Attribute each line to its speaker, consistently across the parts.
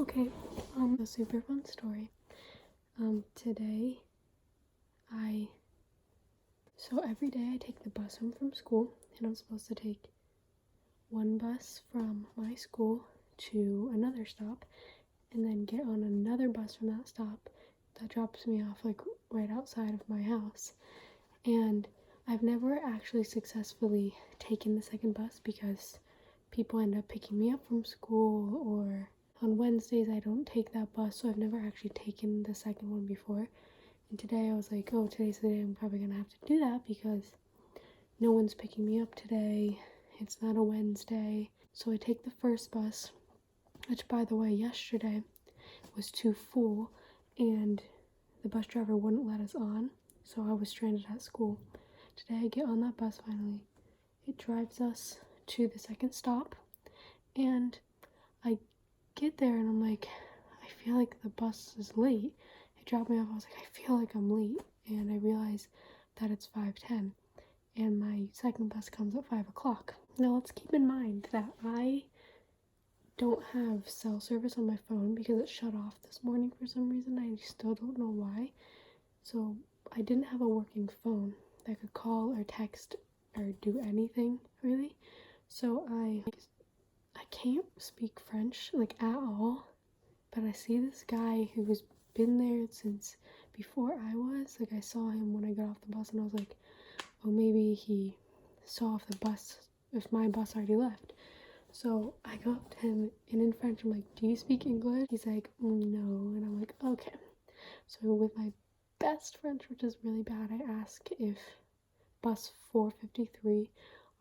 Speaker 1: Okay, a super fun story. Today so every day I take the bus home from school, and I'm supposed to take one bus from my school to another stop, and then get on another bus from that stop that drops me off like right outside of my house. And I've never actually successfully taken the second bus because people end up picking me up from school, or on Wednesdays I don't take that bus, so I've never actually taken the second one before. And today I was like, oh, today's the day I'm probably gonna have to do that because no one's picking me up today. It's not a Wednesday. So I take the first bus, which, by the way, yesterday was too full and the bus driver wouldn't let us on, so I was stranded at school. Today I get on that bus finally. It drives us to the second stop, and I get there and I'm like, I feel like the bus is late. It dropped me off. I was like, I feel like I'm late, and I realize that it's 5:10 and my second bus comes at 5 o'clock. Now let's keep in mind that I don't have cell service on my phone because it shut off this morning for some reason. I still don't know why. So I didn't have a working phone that could call or text or do anything really. So I can't speak French like at all, but I see this guy who's been there since before I was. Like, I saw him when I got off the bus and I was like, oh, maybe he saw if my bus already left. So I go up to him and in French I'm like, do you speak English? He's like, no. And I'm like, okay. So with my best French, which is really bad, I ask if bus 453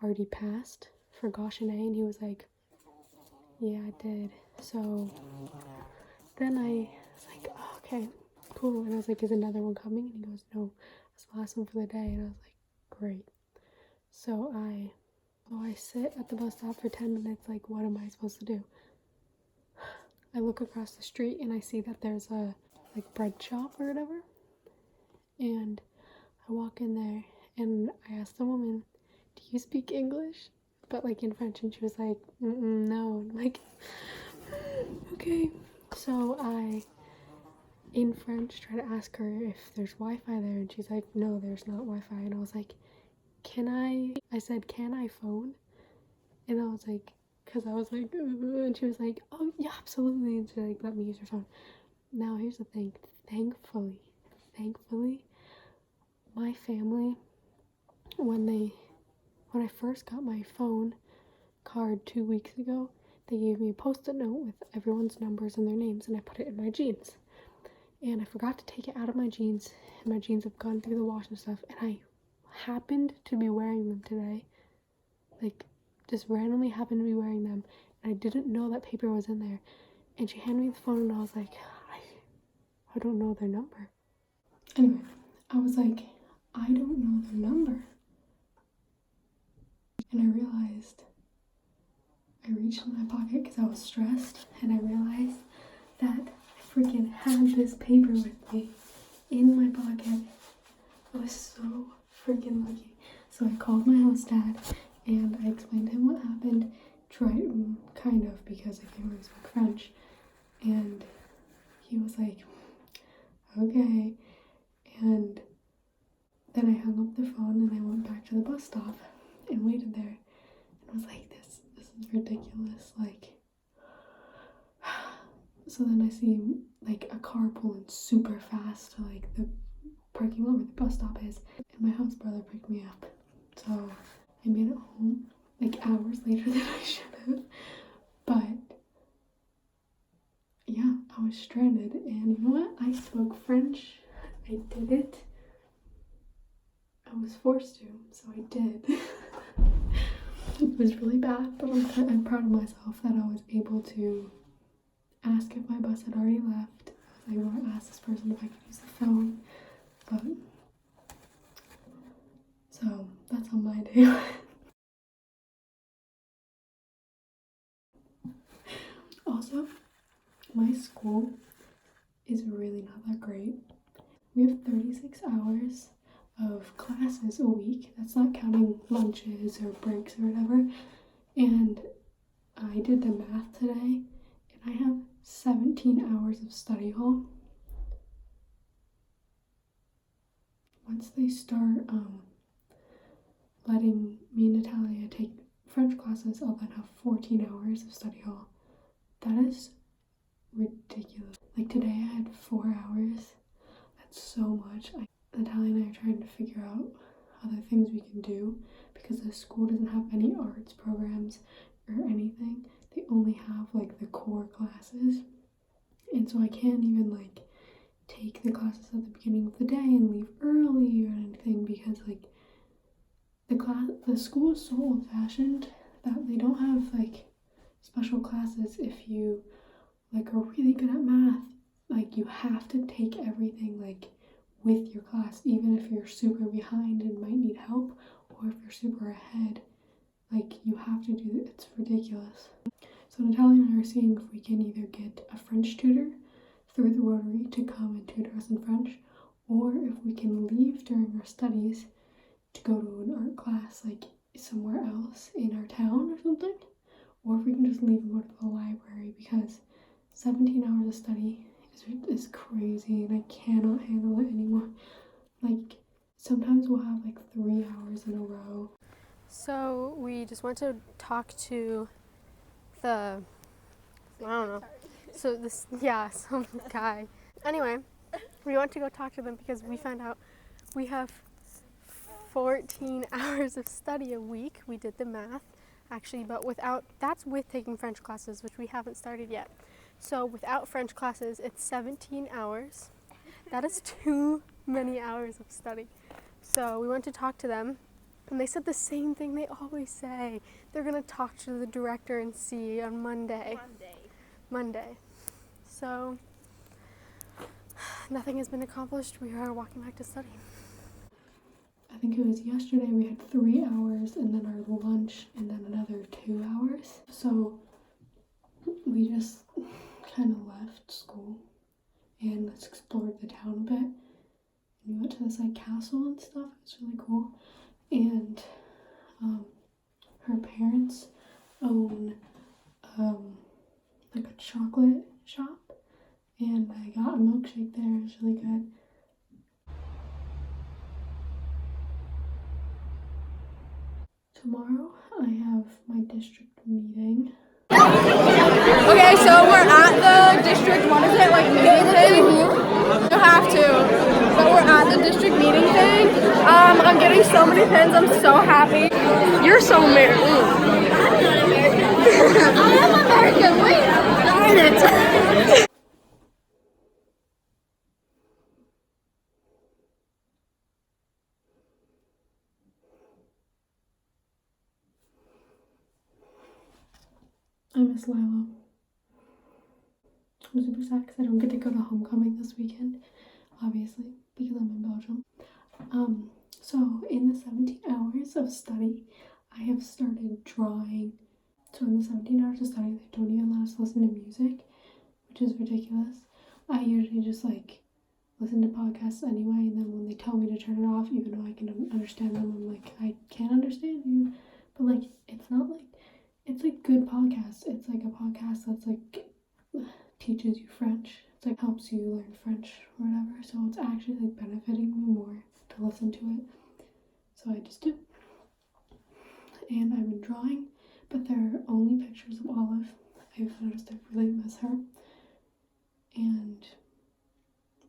Speaker 1: already passed for Goshen A, and he was like, yeah, it did. So then I was like, oh, okay, cool. And I was like, is another one coming? And he goes, no, that's the last one for the day. And I was like, great. So I sit at the bus stop for 10 minutes, like, what am I supposed to do? I look across the street and I see that there's a like bread shop or whatever, and I walk in there and I asked the woman, do you speak English? But like in French, and she was like, no. I'm like, okay. So I, in French, try to ask her if there's Wi-Fi there, and she's like, no, there's not Wi-Fi. And I was like, I said, can I phone? And I was like, because I was like, and she was like, oh yeah, absolutely. And she like let me use her phone. Now here's the thing, thankfully, my family, when I first got my phone card 2 weeks ago, they gave me a post-it note with everyone's numbers and their names, and I put it in my jeans. And I forgot to take it out of my jeans, and my jeans have gone through the wash and stuff, and I happened to be wearing them today. Like, just randomly happened to be wearing them, and I didn't know that paper was in there. And she handed me the phone, and I was like, I don't know their number. Anyway, I was like, I don't know their number. And I realized, I reached in my pocket because I was stressed, and I realized that I freaking had this paper with me in my pocket. I was so freaking lucky. So I called my house dad and I explained to him what happened, kind of, because I can't really speak French. And he was like, okay. And then I hung up the phone and I went back to the bus stop and waited there. And I was like, this is ridiculous. Like, so then I see like a car pulling super fast to like the parking lot where the bus stop is, and my house brother picked me up. So I made it home like hours later than I should have. But yeah, I was stranded, and you know what? I spoke French. I did it. I was forced to, so I did. It was really bad, but I'm proud of myself that I was able to ask if my bus had already left. I was able to ask this person if I could use the phone. But so that's how my day went. Also, my school is really not that great. We have 36 hours of classes a week. That's not counting lunches or breaks or whatever. And I did the math today, and I have 17 hours of study hall. Once they start letting me and Natalia take French classes, I'll then have 14 hours of study hall. That is ridiculous. Like today I had 4 hours. That's so much. Natalia and I are trying to figure out other things we can do because the school doesn't have any arts programs or anything. They only have like the core classes. And so I can't even like take the classes at the beginning of the day and leave early or anything because like the school is so old-fashioned that they don't have like special classes. If you like are really good at math, like you have to take everything like with your class, even if you're super behind and might need help, or if you're super ahead, like you have to do it. It's ridiculous. So Natalia and I are seeing if we can either get a French tutor through the Rotary to come and tutor us in French, or if we can leave during our studies to go to an art class like somewhere else in our town or something, or if we can just leave and go to the library because 17 hours of study is crazy and I cannot handle it anymore. Like sometimes we'll have like 3 hours in a row. So we just went to talk to I don't know. So some guy. Anyway, we went to go talk to them because we found out we have 14 hours of study a week. We did the math, actually, but that's with taking French classes, which we haven't started yet. So without French classes, it's 17 hours. That is too many hours of study. So we went to talk to them, and they said the same thing they always say. They're going to talk to the director and see on Monday. So nothing has been accomplished. We are walking back to study. I think it was yesterday we had 3 hours and then our lunch and then another 2 hours. So we just kind of left school and let's explored the town a bit. And we went to this like castle and stuff. It's really cool. And her parents own like a chocolate shop, and I got a milkshake there. It was really good. Tomorrow I have my district meeting.
Speaker 2: Okay, so we're at the district, what is it, like meeting thing? You have to. But we're at the district meeting thing. I'm getting so many pins, I'm so happy. You're so American. I am American, wait, darn it.
Speaker 1: I miss Lilo. I'm super sad because I don't get to go to homecoming this weekend, obviously, because I'm in Belgium. So in the 17 hours of study, I have started drawing. So in the 17 hours of study, they don't even let us listen to music, which is ridiculous. I usually just like listen to podcasts anyway, and then when they tell me to turn it off, even though I can understand them, I'm like, I can't understand you. But like, it's not like, it's like good podcasts. It's like a podcast that's like teaches you French. It's like helps you learn French or whatever. So it's actually like benefiting me more to listen to it. So I just do. And I've been drawing, but there are only pictures of Olive. I've noticed I really miss her. And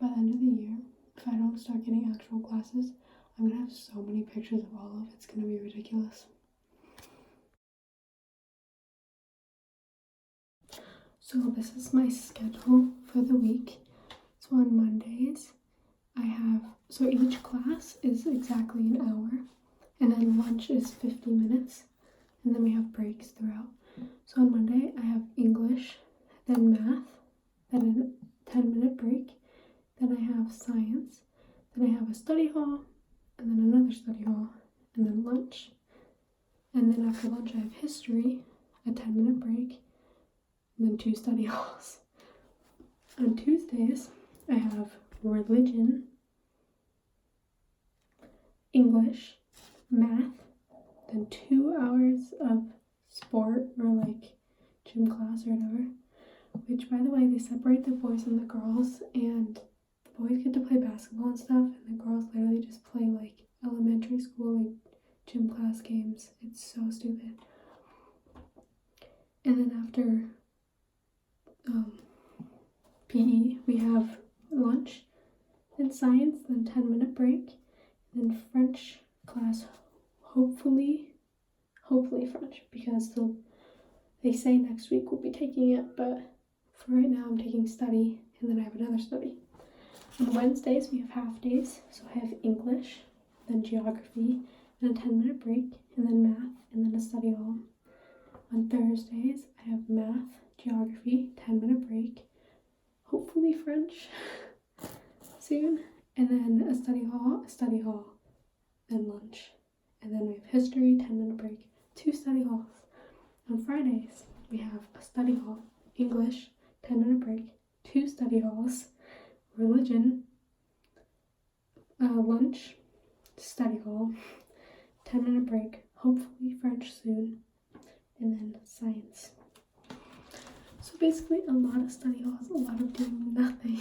Speaker 1: by the end of the year, if I don't start getting actual classes, I'm gonna have so many pictures of Olive. It's gonna be ridiculous. So this is my schedule for the week. So on Mondays, so each class is exactly an hour, and then lunch is 50 minutes, and then we have breaks throughout. So on Monday, I have English, then math, then a 10-minute break, then I have science, then I have a study hall, and then another study hall, and then lunch. And then after lunch, I have history, a 10-minute break, and then 2 study halls. On Tuesdays, I have religion, English, math, then 2 hours of sport or like gym class or whatever. which, by the way, they separate the boys and the girls, and the boys get to play basketball and stuff, and the girls literally just play like elementary school, like gym class games. It's so stupid. And then after PE, we have lunch, then science, then 10-minute break, then French class, hopefully French, because they say next week we'll be taking it, but for right now I'm taking study, and then I have another study. On Wednesdays we have half days, so I have English, then geography, then a 10-minute break, and then math, and then a study hall. On Thursdays I have math, geography, 10-minute break, hopefully French soon, and then a study hall, then lunch. And then we have history, 10-minute break, 2 study halls. On Fridays, we have a study hall, English, 10-minute break, 2 study halls, religion, lunch, study hall, 10-minute break, hopefully French soon, and then science. So basically a lot of study halls, a lot of doing nothing.